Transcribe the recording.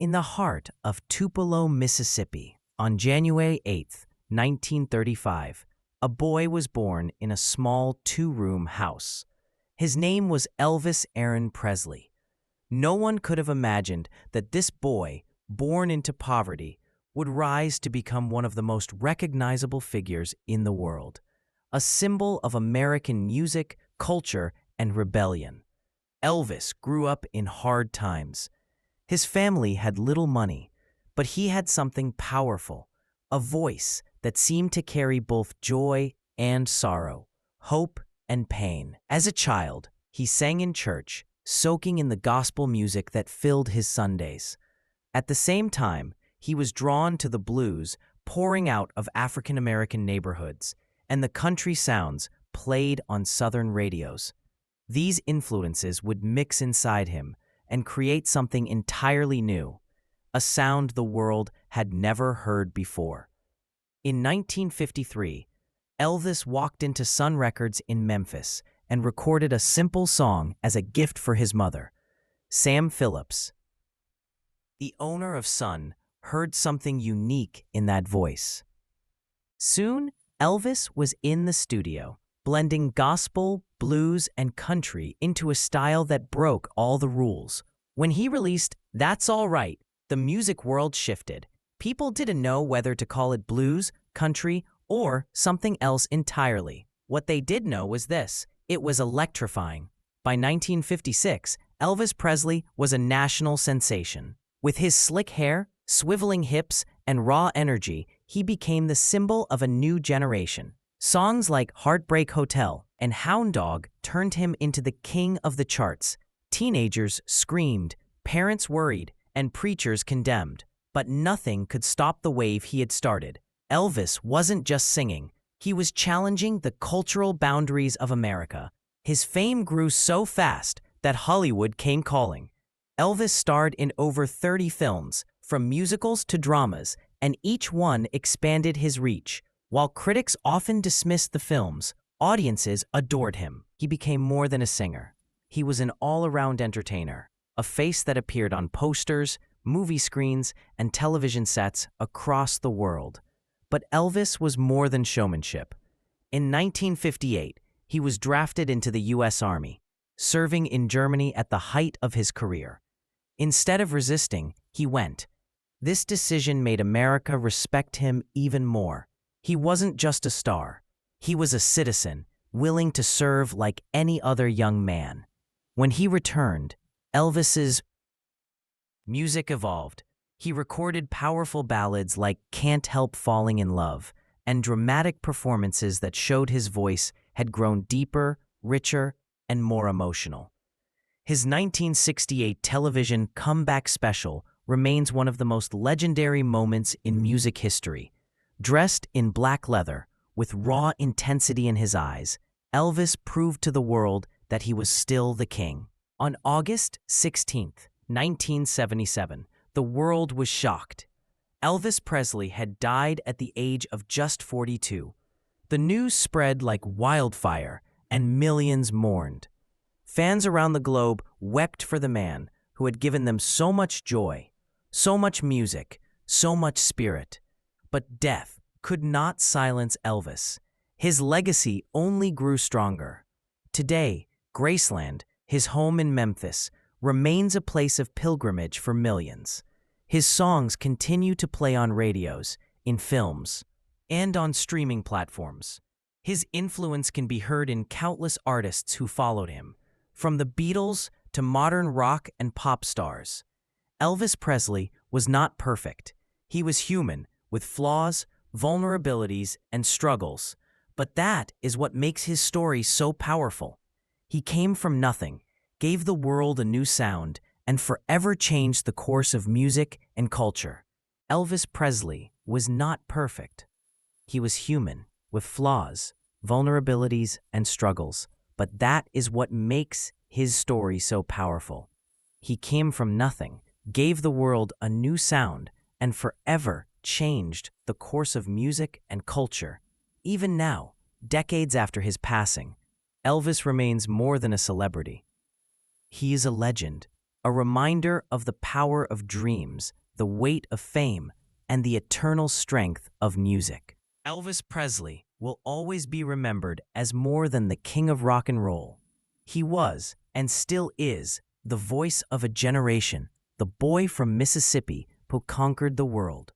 In the heart of Tupelo, Mississippi, on January 8th, 1935, a boy was born in a small two-room house. His name was Elvis Aaron Presley. No one could have imagined that this boy, born into poverty, would rise to become one of the most recognizable figures in the world, a symbol of American music, culture, and rebellion. Elvis grew up in hard times. His family had little money, but he had something powerful, a voice that seemed to carry both joy and sorrow, hope and pain. As a child, he sang in church, soaking in the gospel music that filled his Sundays. At the same time, he was drawn to the blues pouring out of African American neighborhoods and the country sounds played on Southern radios. These influences would mix inside him and create something entirely new, a sound the world had never heard before. In 1953, Elvis walked into Sun Records in Memphis and recorded a simple song as a gift for his mother, Sam Phillips. The owner of Sun heard something unique in that voice. Soon, Elvis was in the studio, blending gospel, blues, and country into a style that broke all the rules. When he released That's All Right, the music world shifted. People didn't know whether to call it blues, country, or something else entirely. What they did know was this: it was electrifying. By 1956, Elvis Presley was a national sensation. With his slick hair, swiveling hips, and raw energy, he became the symbol of a new generation. Songs like Heartbreak Hotel and Hound Dog turned him into the king of the charts. Teenagers screamed, parents worried, and preachers condemned. But nothing could stop the wave he had started. Elvis wasn't just singing, he was challenging the cultural boundaries of America. His fame grew so fast that Hollywood came calling. Elvis starred in over 30 films, from musicals to dramas, and each one expanded his reach. While critics often dismissed the films, audiences adored him. He became more than a singer. He was an all-around entertainer, a face that appeared on posters, movie screens, and television sets across the world. But Elvis was more than showmanship. In 1958, he was drafted into the U.S. Army, serving in Germany at the height of his career. Instead of resisting, he went. This decision made America respect him even more. He wasn't just a star. He was a citizen, willing to serve like any other young man. When he returned, Elvis's music evolved. He recorded powerful ballads like Can't Help Falling in Love and dramatic performances that showed his voice had grown deeper, richer, and more emotional. His 1968 television comeback special remains one of the most legendary moments in music history. Dressed in black leather, with raw intensity in his eyes, Elvis proved to the world that he was still the king. On August 16, 1977, the world was shocked. Elvis Presley had died at the age of just 42. The news spread like wildfire, and millions mourned. Fans around the globe wept for the man who had given them so much joy, so much music, so much spirit. But death could not silence Elvis. His legacy only grew stronger. Today, Graceland, his home in Memphis, remains a place of pilgrimage for millions. His songs continue to play on radios, in films, and on streaming platforms. His influence can be heard in countless artists who followed him, from the Beatles to modern rock and pop stars. Elvis Presley was not perfect. He was human, with flaws, vulnerabilities, and struggles. But that is what makes his story so powerful. He came from nothing, gave the world a new sound, and forever changed the course of music and culture. Elvis Presley was not perfect. He was human, with flaws, vulnerabilities, and struggles. But that is what makes his story so powerful. He came from nothing, gave the world a new sound, and forever changed the course of music and culture. Even now, decades after his passing, Elvis remains more than a celebrity. He is a legend, a reminder of the power of dreams, the weight of fame, and the eternal strength of music. Elvis Presley will always be remembered as more than the king of rock and roll. He was, and still is, the voice of a generation, the boy from Mississippi who conquered the world.